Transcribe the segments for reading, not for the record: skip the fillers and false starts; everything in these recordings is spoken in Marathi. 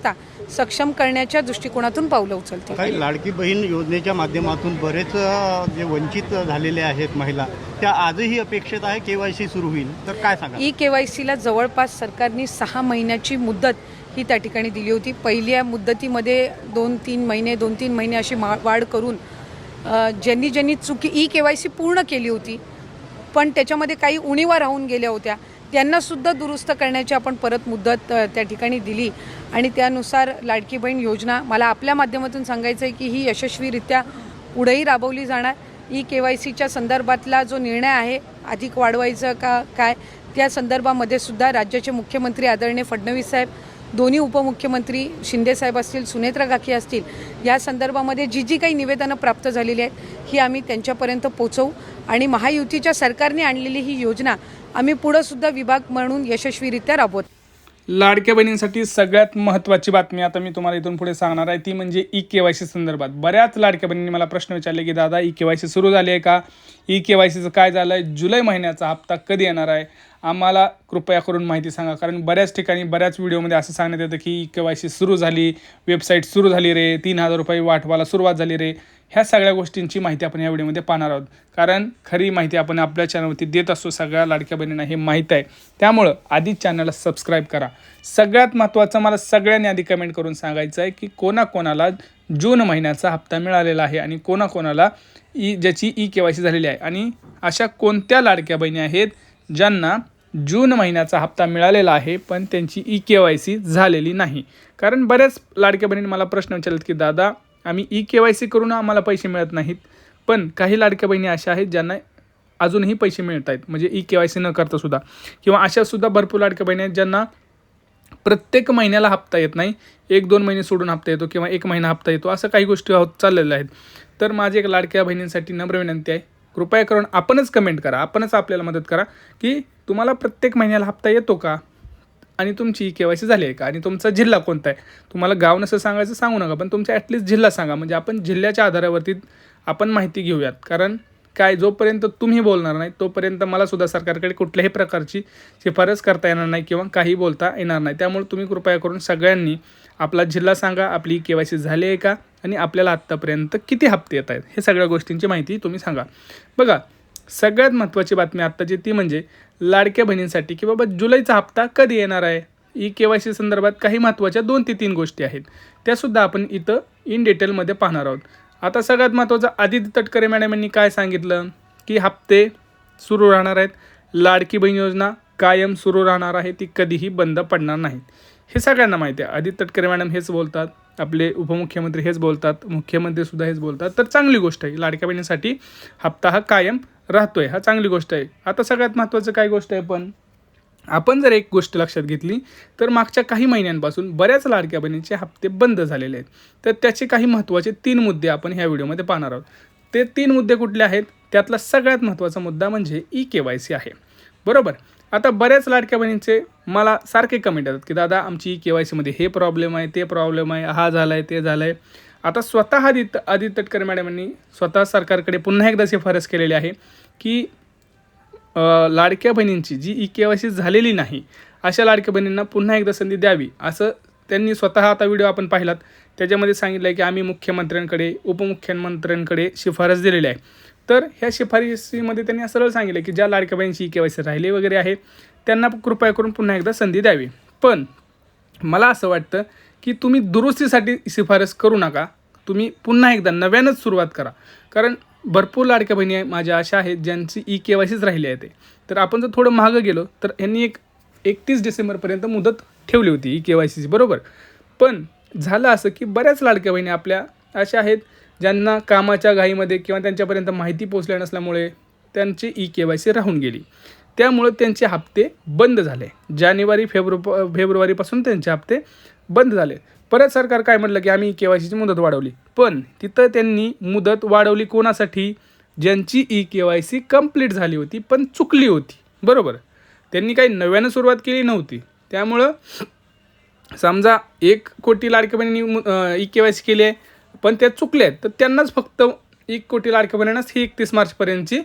व्यवस्था सक्षम करण्याच्या दृष्टिकोनातून पावलं उचलते. काही लाडकी बहीण योजनेच्या माध्यमातून बरेच जे वंचित झालेले आहेत महिला, त्या आजही अपेक्षित आहे KYC सुरू होईल, तर काय सांगा? KYCला जवळपास सरकारने 6 महिन्याची मुदत ही त्या ठिकाणी दिली होती. पहिल्या मुदतीमध्ये 2-3 महिने अशी वाढ करून ज्यांनी KYC पूर्ण केली होती पण त्याच्यामध्ये काही उणीवा राहून गेल्या होत्या त्यांनासुद्धा दुरुस्त करण्याची आपण परत मुदत त्या ठिकाणी दिली आणि त्यानुसार लाडकी बहीण योजना मला आपल्या माध्यमातून सांगायचं आहे की ही यशस्वीरित्या पुढेही राबवली जाणार. KYCच्या संदर्भातला जो निर्णय आहे अधिक वाढवायचं का काय त्या संदर्भामध्ये सुद्धा राज्याचे मुख्यमंत्री आदरणीय फडणवीस साहेब, दोन्ही उपमुख्यमंत्री शिंदे साहेब असतील, सुनेत्रा काकी असतील, या संदर्भामध्ये जी काही निवेदनं प्राप्त झालेली आहेत ही आम्ही त्यांच्यापर्यंत पोहोचवू आणि महायुतीच्या सरकारने आणलेली ही योजना आम्ही पुढंसुद्धा विभाग म्हणून यशस्वीरित्या राबवत. लाडक्या बहिणींसाठी सगळ्यात महत्त्वाची बातमी आता मी तुम्हाला इथून पुढे सांगणार आहे ती म्हणजे KYC संदर्भात. बऱ्याच लाडक्या बहिणींनी मला प्रश्न विचारले की दादा KYC सुरू झाली आहे का, KYCचं काय झालं आहे, जुलै महिन्याचा हप्ता कधी येणार आहे, आम्हाला कृपया करून माहिती सांगा. कारण बऱ्याच ठिकाणी बऱ्याच व्हिडिओमध्ये असं सांगण्यात येतं की KYC सुरू झाली, वेबसाईट सुरू झाली रे, 3,000 रुपये वाटवायला सुरुवात झाली रे. ह्या सगळ्या गोष्टींची माहिती आपण या व्हिडिओमध्ये पाहणार आहोत. कारण खरी माहिती आपण आपल्या चॅनलवरती देत असतो, सगळ्या लाडक्या बहिणींना हे माहीत आहे. त्यामुळं आधीच चॅनलला सबस्क्राईब करा. सगळ्यात महत्त्वाचं मला सगळ्यांनी आधी कमेंट करून सांगायचं आहे की कोणाकोणाला जून महिन्याचा हप्ता मिळालेला आहे आणि कोणाकोणाला ज्याची KYC झालेली आहे आणि अशा कोणत्या लाडक्या बहिणी आहेत ज्यांना जून महिन्याचा हप्ता मिळालेला आहे पण त्यांची KYC झालेली नाही. कारण बऱ्याच लाडक्या बहिणींनी मला प्रश्न विचारलेत की दादा आम्ही KYC करून आम्हाला पैसे मिळत नाहीत, पण काही लाडक्या बहिणी अशा आहेत ज्यांना अजूनही पैसे मिळत आहेत म्हणजे KYC न करता सुद्धा, किंवा अशासुद्धा भरपूर लाडक्या बहिणी आहेत ज्यांना प्रत्येक महिन्याला हप्ता येत नाही, 1-2 महिने सोडून हप्ता येतो किंवा 1 महिना हप्ता येतो, असं काही गोष्टी होत चाललेल्या आहेत. तर माझी एक लाडक्या बहिणींसाठी नम्र विनंती आहे, कृपया करून आपणच कमेंट करा, आपणच आपल्याला मदत करा की तुम्हाला प्रत्येक महिन्याला हप्ता येतो का आणि तुमची KYC झाली आहे का आणि तुमचा जिल्हा कोणता आहे. तुम्हाला गाव नसं सांगायचं सांगू नका, पण तुमचा ॲटलिस्ट जिल्हा सांगा म्हणजे आपण जिल्ह्याच्या आधारावरती आपण माहिती घेऊयात. कारण काय जोपर्यंत तुम्ही बोलणार नाही तोपर्यंत मला सुद्धा सरकारकडे कुठल्याही प्रकारची शिफारस करता येणार नाही किंवा काही बोलता येणार नाही. त्यामुळे तुम्ही कृपया करून सगळ्यांनी आपला जिल्हा सांगा, आपली KYC झाली आहे का आणि आपल्याला आत्तापर्यंत किती हप्ते येत आहेत हे सगळ्या गोष्टींची माहिती तुम्ही सांगा. बघा सगळ्यात महत्त्वाची बातमी आत्ताची ती म्हणजे लाडक्या बहिणींसाठी की बाबा जुलैचा हप्ता कधी येणार आहे. KYC संदर्भात काही महत्त्वाच्या 2 ते 3 गोष्टी आहेत, त्यासुद्धा आपण इथं इन डिटेलमध्ये पाहणार आहोत. आता सगळ्यात महत्त्वाचं आदिती तटकरे मॅडम यांनी काय सांगितलं की हप्ते सुरू राहणार आहेत, लाडकी बहीण योजना कायम सुरू राहणार आहे, ती कधीही बंद पडणार नाहीत. हे सगळ्यांना माहिती आहे. आदिती तटकरे मॅडम हेच बोलतात, आपले उपमुख्यमंत्री हेच बोलतात, मुख्यमंत्रीसुद्धा हेच बोलतात. तर चांगली गोष्ट आहे, लाडक्या बहिणींसाठी हप्ता हा कायम राहतो आहे, हा चांगली गोष्ट आहे. आता सगळ्यात महत्त्वाचं काय गोष्ट आहे, पण आपण जर एक गोष्ट लक्षात घेतली तर मागच्या काही महिन्यांपासून बऱ्याच लाडक्या बहिणींचे हप्ते बंद झालेले आहेत. तर त्याचे काही महत्त्वाचे 3 मुद्दे आपण ह्या व्हिडिओमध्ये पाहणार आहोत. ते 3 मुद्दे कुठले आहेत, त्यातला सगळ्यात महत्त्वाचा मुद्दा म्हणजे KYC आहे. बरोबर. आता बऱ्याच लाडक्या बहिणींचे मला सारखे कमेंट येतात की दादा आमची KYCमध्ये हे प्रॉब्लेम आहे, ते प्रॉब्लेम आहे, हा झाला आहे, ते झालं आहे. आता स्वतः आदिती तटकरे मॅडमांनी स्वतः सरकारकडे पुन्हा एकदा शिफारस केलेली आहे की लाडक्या बहिणींची जी KYC झालेली नाही अशा लाडक्या बहिणींना पुन्हा एकदा संधी द्यावी, असं त्यांनी स्वतः आता व्हिडिओ आपण पाहिलात त्याच्यामध्ये सांगितलं आहे की आम्ही मुख्यमंत्र्यांकडे उपमुख्यमंत्र्यांकडे शिफारस दिलेली आहे. तर ह्या शिफारसीमध्ये त्यांनी सरळ सांगितलं की ज्या लाडक्या बहिणींची KYC राहिली वगैरे आहे त्यांना कृपया करून पुन्हा एकदा संधी द्यावी. पण मला असं वाटतं की तुम्ही दुरुस्तीसाठी शिफारस करू नका, तुम्ही पुन्हा एकदा नव्यानंच सुरुवात करा. कारण भरपूर लाडक्या बहिणी माझ्या अशा आहेत ज्यांची KYCच राहिली आहे. तर आपण जर थोडं मागं गेलो तर यांनी 31 डिसेंबरपर्यंत मुदत ठेवली होती KYCची, बरोबर. पण झालं असं की बऱ्याच लाडक्या बहिणी आपल्या अशा आहेत ज्यांना कामाच्या घाईमध्ये किंवा त्यांच्यापर्यंत माहिती पोचल्या नसल्यामुळे त्यांची KYC राहून गेली, त्यामुळे त्यांचे हप्ते बंद झाले. जानेवारी फेब्रुवारीपासून त्यांचे हप्ते बंद झाले. परत सरकार काय म्हटलं की आम्ही KYCची मुदत वाढवली, पण तिथं त्यांनी मुदत वाढवली कोणासाठी, ज्यांची KYC कंप्लीट झाली होती पण चुकली होती, बरोबर. त्यांनी काही नव्यानं सुरुवात केली नव्हती. त्यामुळं समजा 1 कोटी लाडक्या बहिणींनी KYC केली आहे पण त्या चुकल्या आहेत तर त्यांनाच फक्त 1 कोटी लाडक्या बहिणींनाच ही 31 मार्चपर्यंतची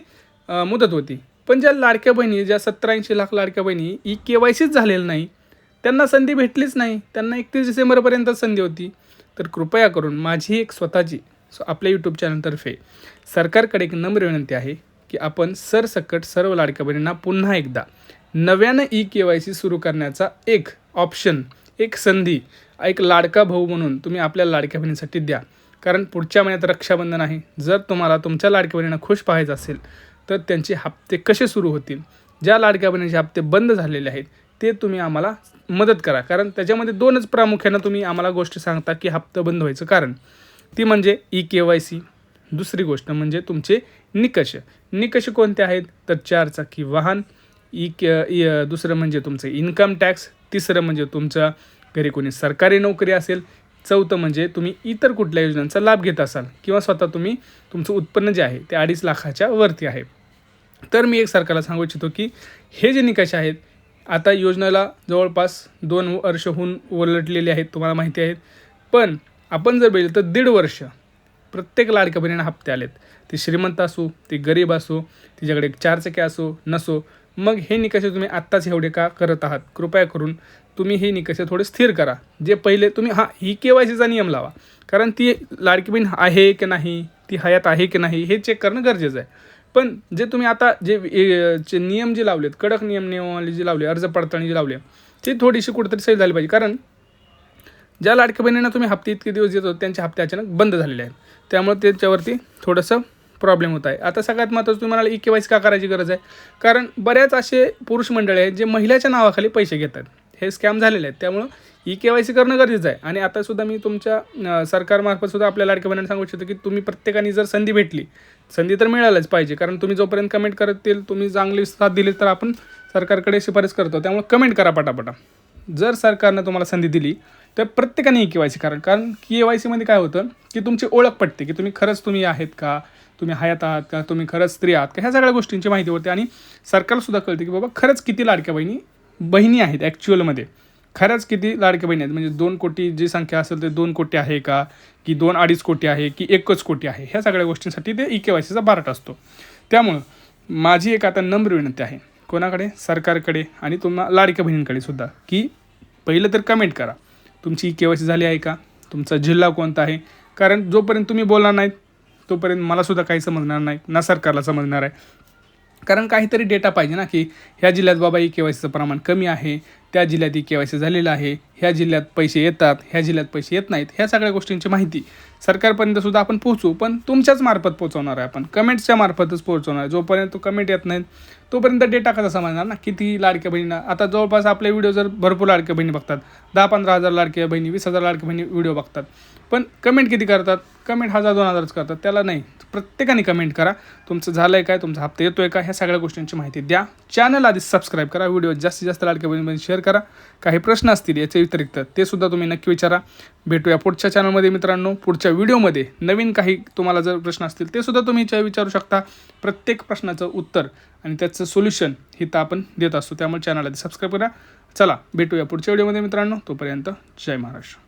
मुदत होती. पण ज्या लाडक्या बहिणी ज्या 70-80 लाख लाडक्या बहिणी KYCच झालेलं नाही त्यांना संधी भेटलीच नाही. त्यांना 31 डिसेंबरपर्यंत संधी होती. तर कृपया करून माझी एक स्वतःची आपल्या यूट्यूब चॅनलतर्फे सरकारकडे एक नम्र विनंती आहे की आपण सरसकट सर्व लाडक्या बहिणींना पुन्हा एकदा नव्यानं KYC सुरू करण्याचा एक ऑप्शन, एक संधी, एक लाडका भाऊ म्हणून तुम्ही आपल्या लाडक्या बहिणीसाठी द्या. कारण पुढच्या महिन्यात रक्षाबंधन आहे. जर तुम्हाला तुमच्या लाडक्या बहिणींना खुश पाहायचं असेल तर त्यांचे हप्ते कसे सुरू होतील, ज्या लाडक्या बहिणीचे हप्ते बंद झालेले आहेत ते तुम्ही आम्हाला मदत करा. कारण त्याच्यामध्ये 2च प्रामुख्यानं तुम्ही आम्हाला गोष्टी सांगता की हप्ता बंद व्हायचं कारण. ती म्हणजे KYC, दुसरी गोष्ट म्हणजे तुमचे निकष कोणते आहेत तर 4 चाकी वाहन, दुसरं म्हणजे तुमचं इन्कम टॅक्स, तिसरं म्हणजे तुमच्या घरी कोणी सरकारी नोकरी असेल, चौथं म्हणजे तुम्ही इतर कुठल्या योजनांचा लाभ घेत असाल किंवा स्वतः तुम्ही तुमचं उत्पन्न जे आहे ते 2.5 लाखाच्या वरती आहे. तर मी एक सरकारला सांगू इच्छितो की हे जे निकष आहेत, आता योजनेला जवळपास 2 वर्ष होऊन उलटलेले आहेत, तुम्हाला माहिती आहेत. पण आपण जर बघितलं तर 1.5 वर्ष प्रत्येक लाडक्या बहिणींना हप्ते आलेत. ते श्रीमंत असो, ते गरीब असो, तिच्याकडे 4 चाकी असो नसो. मग हे निकष तुम्ही आत्ताच एवढे का करत आहात? कृपया करून तुम्ही हे निकष थोडे स्थिर करा. जे पहिले तुम्ही KYCचा नियम लावा. कारण ती लाडकी बहीण आहे की नाही, ती हयात आहे की नाही हे चेक करणं गरजेचं आहे. पण जे तुम्ही आता जे नियम जे लावलेत, कडक नियमावली जे लावले, अर्ज पडताळणी जे लावले, ते थोडीशी कुठेतरी सही झाली पाहिजे. कारण ज्या लाडक्या बहिणींना तुम्ही हप्ते इतके दिवस देत होते त्यांचे हप्ते अचानक बंद झालेले आहेत. त्यामुळे त्याच्यावरती थोडंसं प्रॉब्लेम होत आहे. आता सगळ्यात महत्त्वाचं तुम्ही म्हणाल KYC का करायची गरज आहे? कारण बऱ्याच असे पुरुष मंडळी आहेत जे महिलेच्या नावाखाली पैसे घेतात. हे स्कॅम झालेले आहेत. त्यामुळं KYC करणं गरजेचं आहे. आणि आतासुद्धा मी तुमच्या सरकारमार्फतसुद्धा आपल्या लाडक्या बहिणींना सांगू इच्छितो की तुम्ही प्रत्येकाने जर संधी भेटली, संधी तर मिळायलाच पाहिजे. कारण तुम्ही जोपर्यंत कमेंट करतील, तुम्ही चांगली साथ दिली तर आपण सरकारकडे शिफारस करतो. त्यामुळे कमेंट करा पटापटा. जर सरकारनं तुम्हाला संधी दिली तर प्रत्येकाने KYC करा. कारण KYCमध्ये काय होतं की तुमची ओळख पडते की तुम्ही खरंच तुम्ही आहेत का, तुम्ही हयात आहात का, तुम्ही खरंच स्त्री आहात का, ह्या सगळ्या गोष्टींची माहिती होते. आणि सरकारसुद्धा कळते की बाबा खरंच किती लाडक्या बहिणी आहेत ॲक्च्युअलमध्ये, खरंच किती लाडक्या बहिणी आहेत. म्हणजे 2 कोटी जी संख्या असेल ते 2 कोटी आहे का, की 2-2.5 कोटी आहे, की 1 कोटी आहे, ह्या सगळ्या गोष्टींसाठी ते KYCचा पार्ट असतो. त्यामुळं माझी एक आता नम्र विनंती आहे कोणाकडे, सरकारकडे आणि तुम्हाला लाडक्या बहिणींकडे सुद्धा, की पहिलं तर कमेंट करा तुमची KYC झाली आहे का, तुमचा जिल्हा कोणता आहे. कारण जोपर्यंत तुम्ही बोलणार नाहीत तोपर्यंत मलासुद्धा काही समजणार नाही, ना सरकारला समजणार आहे. कारण काहीतरी डेटा पाहिजे ना की ह्या जिल्ह्यात बाबा KYCचं प्रमाण कमी आहे, त्या जिल्ह्यात KYC झालेलं आहे, ह्या जिल्ह्यात पैसे येतात, ह्या जिल्ह्यात पैसे येत नाहीत. ह्या सगळ्या गोष्टींची माहिती सरकारपर्यंतसुद्धा आपण पोहोचू, पण तुमच्याच मार्फत पोहोचवणार आहे आपण, कमेंट्सच्या मार्फतच पोहोचवणार आहे. जोपर्यंत कमेंट येत नाहीत तोपर्यंत डेटा कसा समजणार ना किती लाडक्या बहिणींना. आता जवळपास आपले व्हिडिओ जर भरपूर लाडक्या बहिणी बघतात, 10-15 हजार लाडक्या बहिणी, 20,000 लाडक्या बहिणी व्हिडिओ बघतात, पण कमेंट किती करतात? कमेंट 1000-2000च करतात. त्याला नाही, प्रत्येकाने कमेंट करा तुमचं झालं आहे काय, तुमचा हप्ता येतो आहे का, ह्या सगळ्या गोष्टींची माहिती द्या. चॅनल आधी सबस्क्राईब करा, व्हिडिओ जास्तीत जास्त लाडक्या बहिणींमध्ये शेअर करा. काही प्रश्न असतील याच्या व्यतिरिक्त ते सुद्धा तुम्ही नक्की विचारा. भेटूया पुढच्या चॅनलमध्ये मित्रांनो. पुढच्या व्हिडिओमध्ये नवीन काही तुम्हाला जर प्रश्न असतील ते सुद्धा तुम्ही विचारू शकता. प्रत्येक प्रश्नाचं उत्तर आणि त्याचं सोल्युशन हे तर आपण देत असतो. त्यामुळे चॅनल आधी सबस्क्राईब करा. चला भेटूया पुढच्या व्हिडिओमध्ये मित्रांनो. तोपर्यंत जय महाराष्ट्र.